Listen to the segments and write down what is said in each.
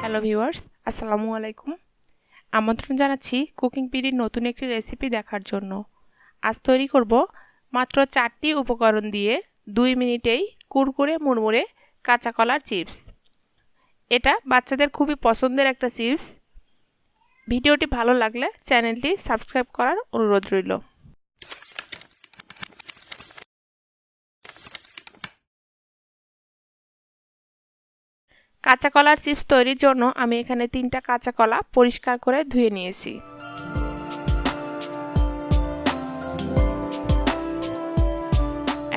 Hello viewers, আসসালামু আলাইকুম। আমন্ত্রণ জানাচ্ছি কুকিং পিডির নতুন একটি রেসিপি দেখার জন্য। আজ তৈরি করব মাত্র 4টি উপকরণ দিয়ে 2 মিনিটেই কুরকুরে মুড়মুড়ে কাঁচা কলার চিপস। এটা বাচ্চাদের খুবই পছন্দের একটা চিপস। ভিডিওটি ভালো লাগলে চ্যানেলটি সাবস্ক্রাইব করার অনুরোধ রইল। কাঁচা কলার চিপস তৈরির জন্য আমি এখানে 3টা কাঁচা কলা পরিষ্কার করে ধুয়ে নিয়েছি।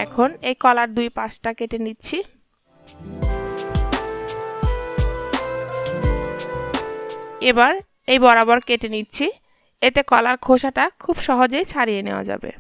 এখন এই কলার 2 পাশটা কেটে নিচ্ছি। এবার এই বরাবর কেটে নিচ্ছি, এতে কলার খোসাটা খুব সহজেই ছাড়িয়ে নেওয়া যাবে।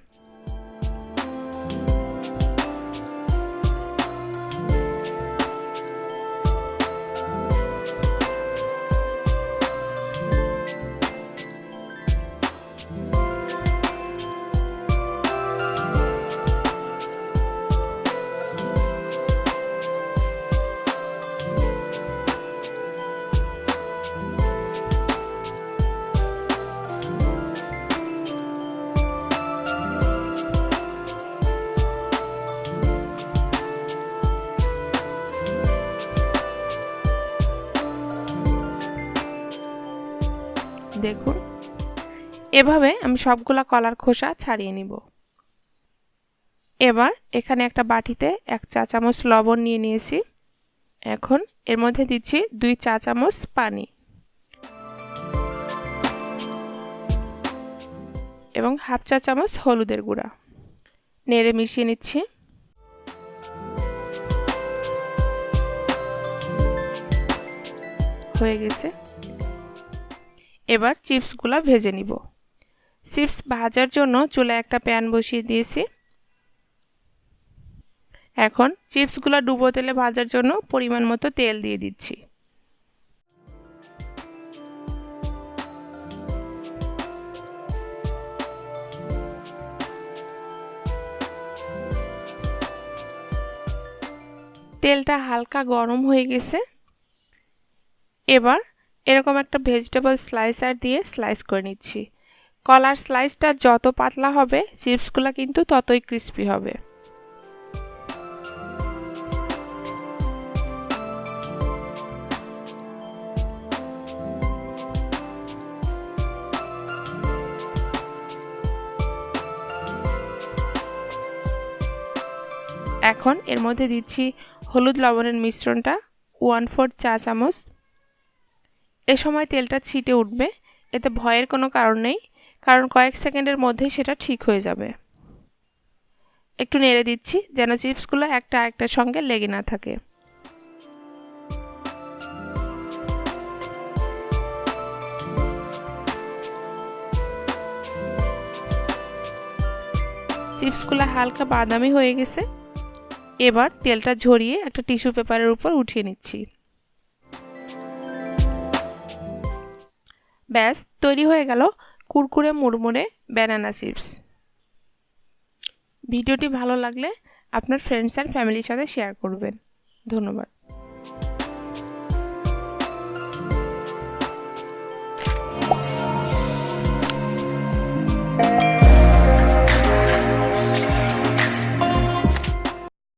দেখুন, এভাবে আমি সবগুলা কলার খোসা ছাড়িয়ে নিব। এবার এখানে একটা বাটিতে 1 চা চামচ লবণ নিয়ে নিয়েছি। এখন এর মধ্যে দিচ্ছি 2 চা চামচ পানি এবং হাফ চা চামচ হলুদের গুঁড়া। নেড়ে মিশিয়ে নিচ্ছি। হয়ে গেছে। এবার চিপসগুলো ভেজে নিব। চিপস ভাজার জন্য চুলায় একটা প্যান বসিয়ে দিয়েছি। এখন চিপসগুলো ডুবো তেলে ভাজার জন্য পরিমাণ মতো তেল দিয়ে দিচ্ছি। তেলটা হালকা গরম হয়ে গেছে। এবার এরকম একটা ভেজিটেবল স্লাইসার দিয়ে স্লাইস করে নিচ্ছি। কলার স্লাইসটা যত পাতলা হবে চিপসগুলো কিন্তু ততই ক্রিস্পি হবে। এখন এর মধ্যে দিচ্ছি হলুদ লবণের মিশ্রণটা 1/4 চা চামচ। এ সময় তেলটা ছিটে উঠবে, এতে ভয়ের কোনো কারণ নেই, কারণ কয়েক সেকেন্ডের মধ্যেই সেটা ঠিক হয়ে যাবে। একটু নেড়ে দিচ্ছি যেন চিপসগুলো একটা আরেকটার সঙ্গে লেগে না থাকে। চিপসগুলো হালকা বাদামি হয়ে গেছে। এবার তেলটা ঝরিয়ে একটা টিস্যু পেপারের উপর উঠিয়ে নিচ্ছি। ব্যাস, তৈরি হয়ে গেল কুরকুরে মুড়মুড়ে ব্যানানা চিপস। ভিডিওটি ভালো লাগলে আপনার ফ্রেন্ডস আর ফ্যামিলির সাথে শেয়ার করবেন। ধন্যবাদ।